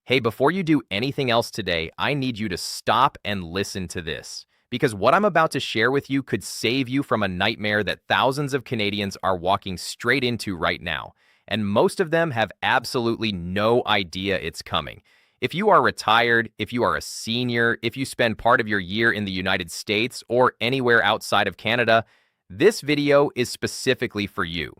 Hey, before you do anything else today, I need you to stop and listen to this. Because what I'm about to share with you could save you from a nightmare that thousands of Canadians are walking straight into right now. And most of them have absolutely no idea it's coming. If you are retired, if you are a senior, if you spend part of your year in the United States or anywhere outside of Canada, this video is specifically for you.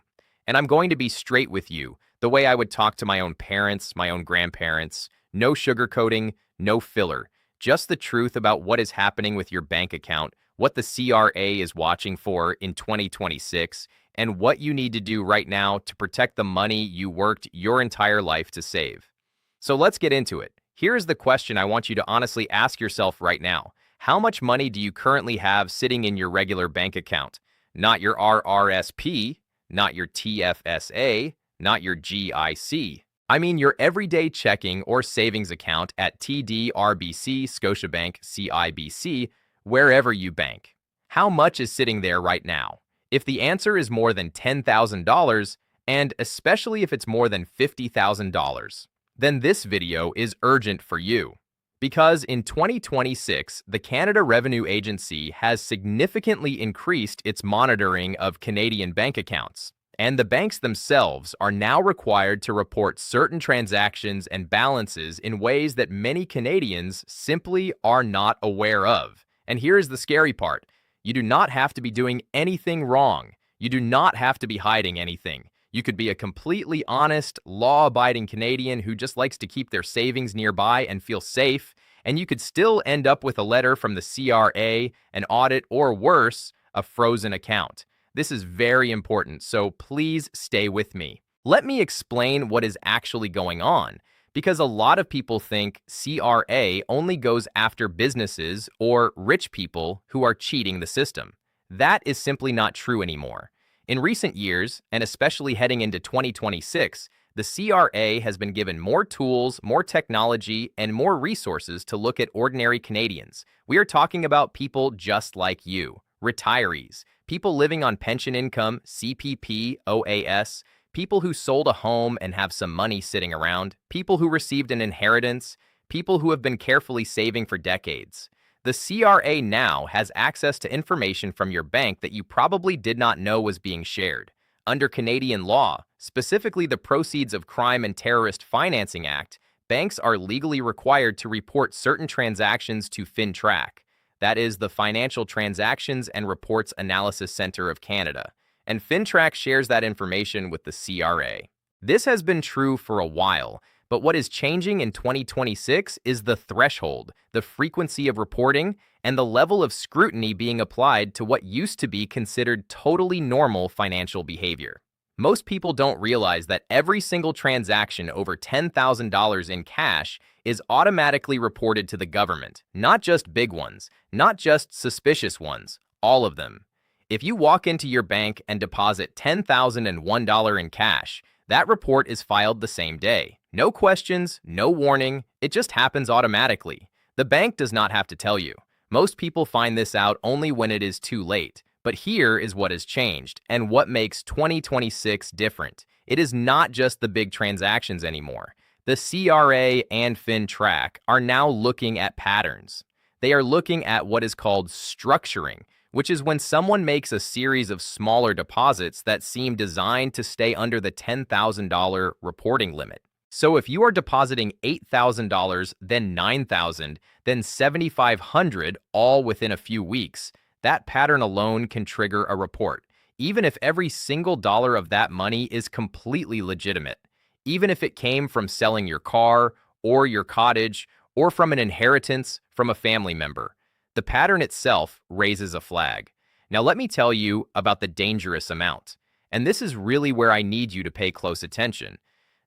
And I'm going to be straight with you, the way I would talk to my own parents, my own grandparents. No sugarcoating, no filler. Just the truth about what is happening with your bank account, what the CRA is watching for in 2026, and what you need to do right now to protect the money you worked your entire life to save. So let's get into it. Here's the question I want you to honestly ask yourself right now. How much money do you currently have sitting in your regular bank account? Not your RRSP, not your TFSA, not your GIC. I mean your everyday checking or savings account at TD, RBC, Scotiabank, CIBC, wherever you bank. How much is sitting there right now? If the answer is more than $10,000, and especially if it's more than $50,000, then this video is urgent for you. Because in 2026, the Canada Revenue Agency has significantly increased its monitoring of Canadian bank accounts. And the banks themselves are now required to report certain transactions and balances in ways that many Canadians simply are not aware of. And here's the scary part. You do not have to be doing anything wrong. You do not have to be hiding anything. You could be a completely honest, law-abiding Canadian who just likes to keep their savings nearby and feel safe, and you could still end up with a letter from the CRA, an audit, or worse, a frozen account. This is very important, so please stay with me. Let me explain what is actually going on, because a lot of people think CRA only goes after businesses or rich people who are cheating the system. That is simply not true anymore. In recent years, and especially heading into 2026, the CRA has been given more tools, more technology, and more resources to look at ordinary Canadians. We are talking about people just like you, retirees, people living on pension income, CPP, OAS, people who sold a home and have some money sitting around, people who received an inheritance, people who have been carefully saving for decades. The CRA now has access to information from your bank that you probably did not know was being shared. Under Canadian law, specifically the Proceeds of Crime and Terrorist Financing Act, banks are legally required to report certain transactions to FINTRAC. That is the Financial Transactions and Reports Analysis Center of Canada, and FINTRAC shares that information with the CRA. This has been true for a while, but what is changing in 2026 is the threshold, the frequency of reporting, and the level of scrutiny being applied to what used to be considered totally normal financial behavior. Most people don't realize that every single transaction over $10,000 in cash is automatically reported to the government, not just big ones, not just suspicious ones, all of them. If you walk into your bank and deposit $10,001 in cash, that report is filed the same day. No questions, no warning, it just happens automatically. The bank does not have to tell you. Most people find this out only when it is too late. But here is what has changed, and what makes 2026 different. It is not just the big transactions anymore. The CRA and FINTRAC are now looking at patterns. They are looking at what is called structuring, which is when someone makes a series of smaller deposits that seem designed to stay under the $10,000 reporting limit. So if you are depositing $8,000, then $9,000, then $7,500 all within a few weeks, that pattern alone can trigger a report, even if every single dollar of that money is completely legitimate, even if it came from selling your car or your cottage or from an inheritance from a family member. The pattern itself raises a flag. Now let me tell you about the dangerous amount, and this is really where I need you to pay close attention.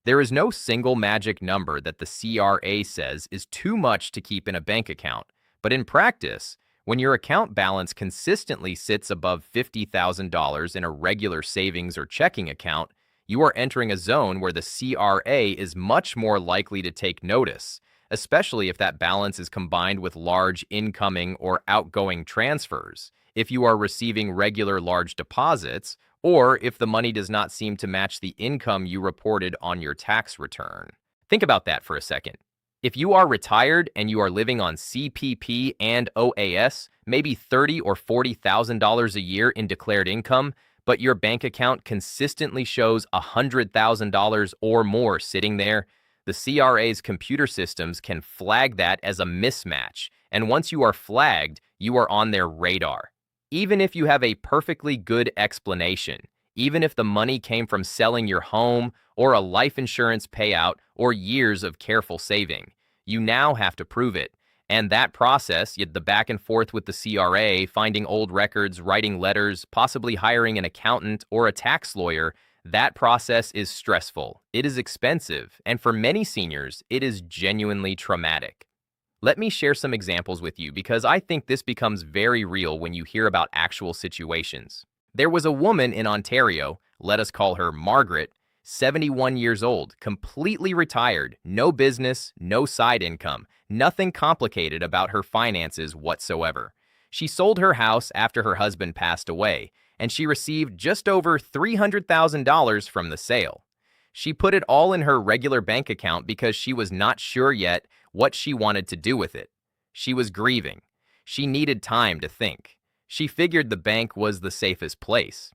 There is no single magic number that the CRA says is too much to keep in a bank account, but in practice, when your account balance consistently sits above $50,000 in a regular savings or checking account, you are entering a zone where the CRA is much more likely to take notice, especially if that balance is combined with large incoming or outgoing transfers, if you are receiving regular large deposits, or if the money does not seem to match the income you reported on your tax return. Think about that for a second. If you are retired and you are living on CPP and OAS, maybe $30,000 or $40,000 a year in declared income, but your bank account consistently shows $100,000 or more sitting there, the CRA's computer systems can flag that as a mismatch, and once you are flagged, you are on their radar. Even if you have a perfectly good explanation, even if the money came from selling your home or a life insurance payout or years of careful saving, you now have to prove it. And that process, the back and forth with the CRA, finding old records, writing letters, possibly hiring an accountant or a tax lawyer, that process is stressful, it is expensive, and for many seniors, it is genuinely traumatic. Let me share some examples with you because I think this becomes very real when you hear about actual situations. There was a woman in Ontario, let us call her Margaret, 71 years old, completely retired, no business, no side income, nothing complicated about her finances whatsoever. She sold her house after her husband passed away, and she received just over $300,000 from the sale. She put it all in her regular bank account because she was not sure yet what she wanted to do with it. She was grieving. She needed time to think. She figured the bank was the safest place.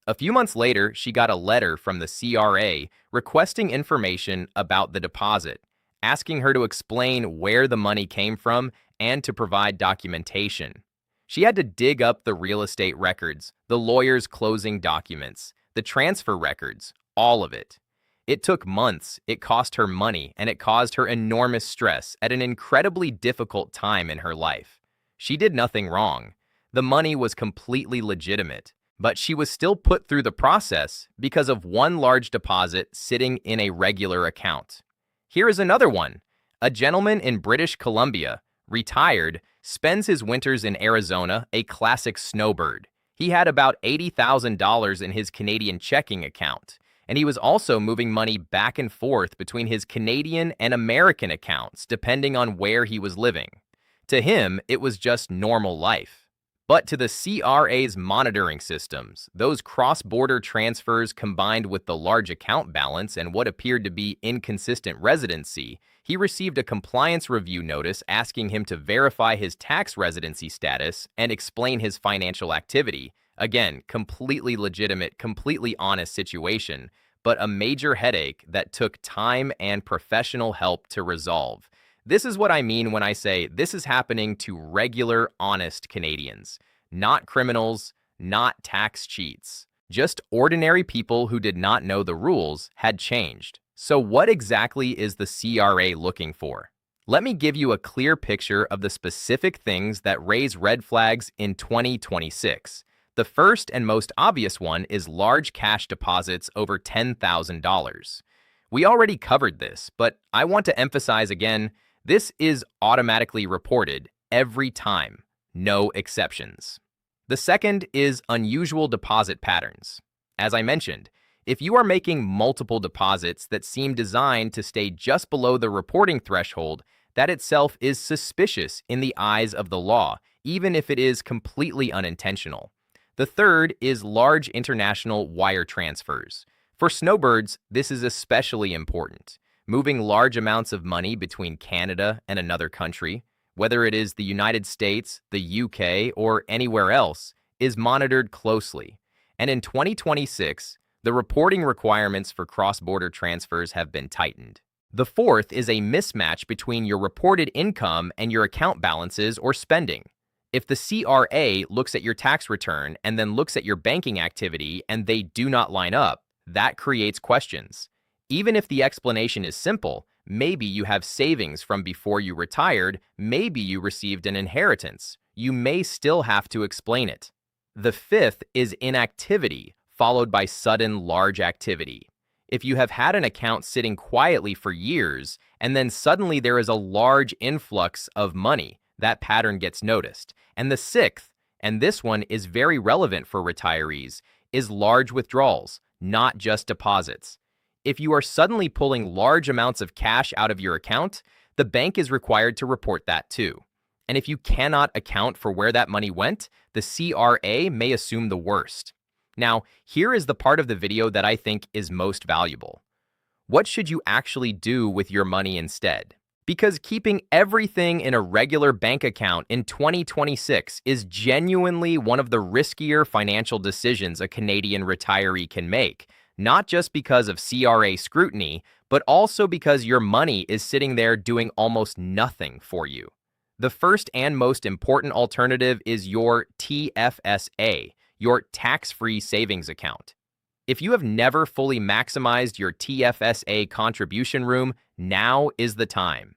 A few months later, she got a letter from the CRA requesting information about the deposit, asking her to explain where the money came from and to provide documentation. She had to dig up the real estate records, the lawyer's closing documents, the transfer records, all of it. It took months, it cost her money, and it caused her enormous stress at an incredibly difficult time in her life. She did nothing wrong. The money was completely legitimate, but she was still put through the process because of one large deposit sitting in a regular account. Here is another one. A gentleman in British Columbia, retired, spends his winters in Arizona, a classic snowbird. He had about $80,000 in his Canadian checking account, and he was also moving money back and forth between his Canadian and American accounts, depending on where he was living. To him, it was just normal life. But to the CRA's monitoring systems, those cross-border transfers combined with the large account balance and what appeared to be inconsistent residency, he received a compliance review notice asking him to verify his tax residency status and explain his financial activity. Again, completely legitimate, completely honest situation, but a major headache that took time and professional help to resolve. This is what I mean when I say this is happening to regular, honest Canadians. Not criminals, not tax cheats. Just ordinary people who did not know the rules had changed. So what exactly is the CRA looking for? Let me give you a clear picture of the specific things that raise red flags in 2026. The first and most obvious one is large cash deposits over $10,000. We already covered this, but I want to emphasize again, this is automatically reported every time, no exceptions. The second is unusual deposit patterns. As I mentioned, if you are making multiple deposits that seem designed to stay just below the reporting threshold, that itself is suspicious in the eyes of the law, even if it is completely unintentional. The third is large international wire transfers. For snowbirds, this is especially important. Moving large amounts of money between Canada and another country, whether it is the United States, the UK, or anywhere else, is monitored closely. And in 2026, the reporting requirements for cross-border transfers have been tightened. The fourth is a mismatch between your reported income and your account balances or spending. If the CRA looks at your tax return and then looks at your banking activity and they do not line up, that creates questions. Even if the explanation is simple, maybe you have savings from before you retired, maybe you received an inheritance, you may still have to explain it. The fifth is inactivity, followed by sudden large activity. If you have had an account sitting quietly for years, and then suddenly there is a large influx of money, that pattern gets noticed. And the sixth, and this one is very relevant for retirees, is large withdrawals, not just deposits. If you are suddenly pulling large amounts of cash out of your account, the bank is required to report that too. And if you cannot account for where that money went, the CRA may assume the worst. Now, here is the part of the video that I think is most valuable. What should you actually do with your money instead? Because keeping everything in a regular bank account in 2026 is genuinely one of the riskier financial decisions a Canadian retiree can make, not just because of CRA scrutiny, but also because your money is sitting there doing almost nothing for you. The first and most important alternative is your TFSA, your tax-free savings account. If you have never fully maximized your TFSA contribution room, now is the time.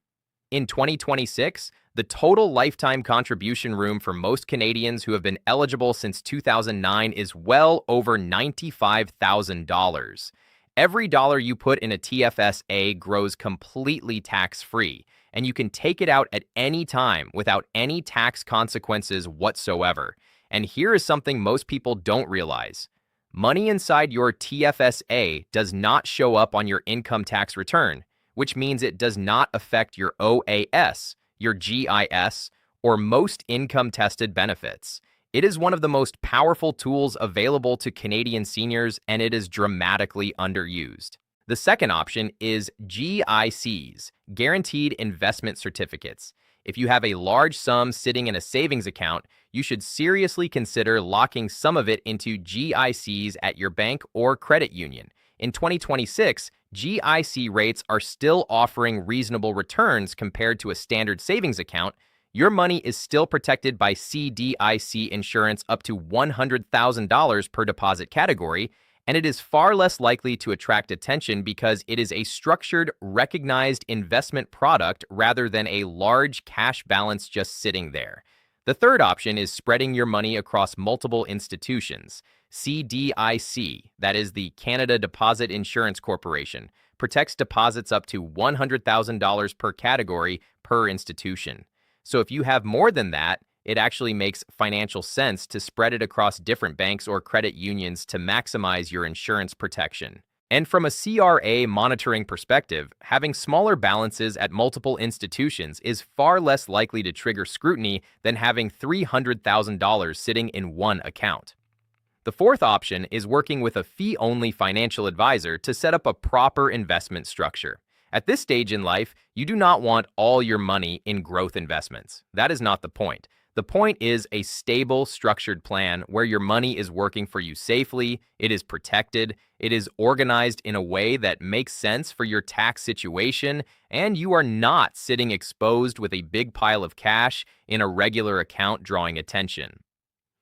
In 2026, the total lifetime contribution room for most Canadians who have been eligible since 2009 is well over $95,000. Every dollar you put in a TFSA grows completely tax-free, and you can take it out at any time without any tax consequences whatsoever. And here is something most people don't realize. Money inside your TFSA does not show up on your income tax return, which means it does not affect your OAS, your GIS, or most income-tested benefits. It is one of the most powerful tools available to Canadian seniors, and it is dramatically underused. The second option is GICs, Guaranteed Investment Certificates. If you have a large sum sitting in a savings account, you should seriously consider locking some of it into GICs at your bank or credit union. In 2026, GIC rates are still offering reasonable returns compared to a standard savings account. Your money is still protected by CDIC insurance up to $100,000 per deposit category, and it is far less likely to attract attention because it is a structured, recognized investment product rather than a large cash balance just sitting there. The third option is spreading your money across multiple institutions. CDIC, that is the Canada Deposit Insurance Corporation, protects deposits up to $100,000 per category per institution. So if you have more than that, it actually makes financial sense to spread it across different banks or credit unions to maximize your insurance protection. And from a CRA monitoring perspective, having smaller balances at multiple institutions is far less likely to trigger scrutiny than having $300,000 sitting in one account. The fourth option is working with a fee-only financial advisor to set up a proper investment structure. At this stage in life, you do not want all your money in growth investments. That is not the point. The point is a stable, structured plan where your money is working for you safely, it is protected, it is organized in a way that makes sense for your tax situation, and you are not sitting exposed with a big pile of cash in a regular account drawing attention.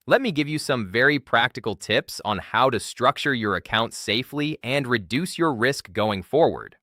Let me give you some very practical tips on how to structure your account safely and reduce your risk going forward.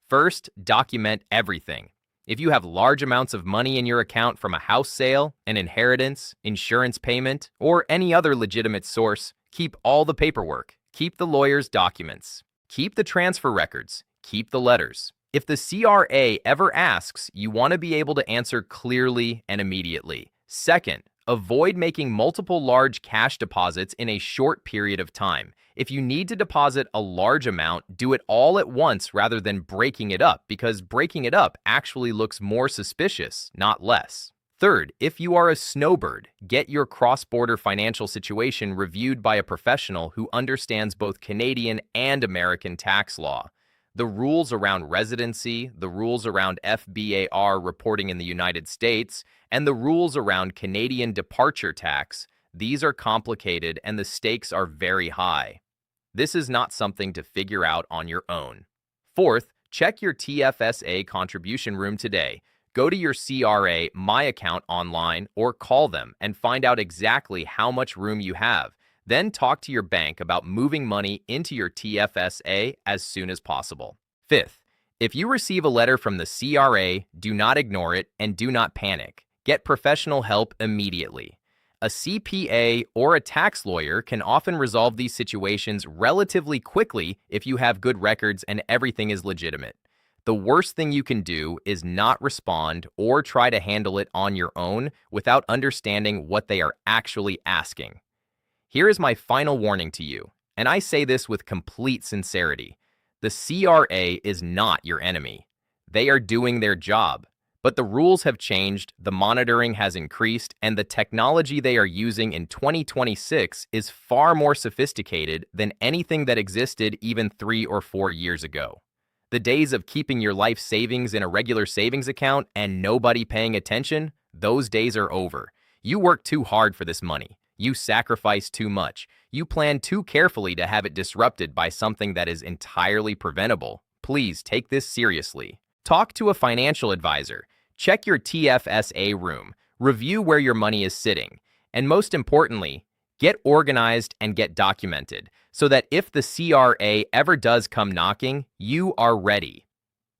First, document everything. If you have large amounts of money in your account from a house sale, an inheritance, insurance payment, or any other legitimate source, keep all the paperwork. Keep the lawyer's documents. Keep the transfer records. Keep the letters. If the CRA ever asks, you want to be able to answer clearly and immediately. Second, avoid making multiple large cash deposits in a short period of time. If you need to deposit a large amount, do it all at once rather than breaking it up, because breaking it up actually looks more suspicious, not less. Third, if you are a snowbird, get your cross-border financial situation reviewed by a professional who understands both Canadian and American tax law. The rules around residency, the rules around FBAR reporting in the United States, and the rules around Canadian departure tax, these are complicated and the stakes are very high. This is not something to figure out on your own. Fourth, check your TFSA contribution room today. Go to your CRA My Account online or call them and find out exactly how much room you have. Then talk to your bank about moving money into your TFSA as soon as possible. Fifth, if you receive a letter from the CRA, do not ignore it and do not panic. Get professional help immediately. A CPA or a tax lawyer can often resolve these situations relatively quickly if you have good records and everything is legitimate. The worst thing you can do is not respond or try to handle it on your own without understanding what they are actually asking. Here is my final warning to you, and I say this with complete sincerity. The CRA is not your enemy. They are doing their job. But the rules have changed, the monitoring has increased, and the technology they are using in 2026 is far more sophisticated than anything that existed even 3 or 4 years ago. The days of keeping your life savings in a regular savings account and nobody paying attention, those days are over. You work too hard for this money. You sacrifice too much. You plan too carefully to have it disrupted by something that is entirely preventable. Please take this seriously. Talk to a financial advisor. Check your TFSA room. Review where your money is sitting. And most importantly, get organized and get documented so that if the CRA ever does come knocking, you are ready.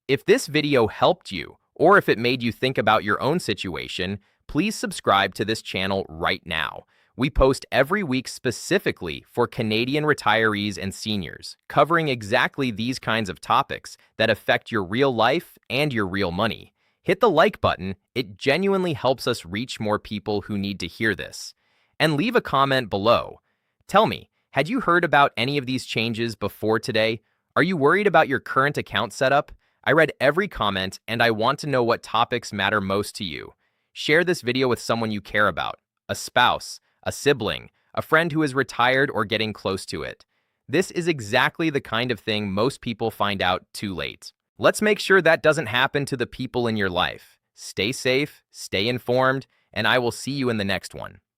If this video helped you, or if it made you think about your own situation, please subscribe to this channel right now. We post every week specifically for Canadian retirees and seniors, covering exactly these kinds of topics that affect your real life and your real money. Hit the like button, it genuinely helps us reach more people who need to hear this. And leave a comment below. Tell me, had you heard about any of these changes before today? Are you worried about your current account setup? I read every comment and I want to know what topics matter most to you. Share this video with someone you care about, a spouse, a sibling, a friend who is retired or getting close to it. This is exactly the kind of thing most people find out too late. Let's make sure that doesn't happen to the people in your life. Stay safe, stay informed, and I will see you in the next one.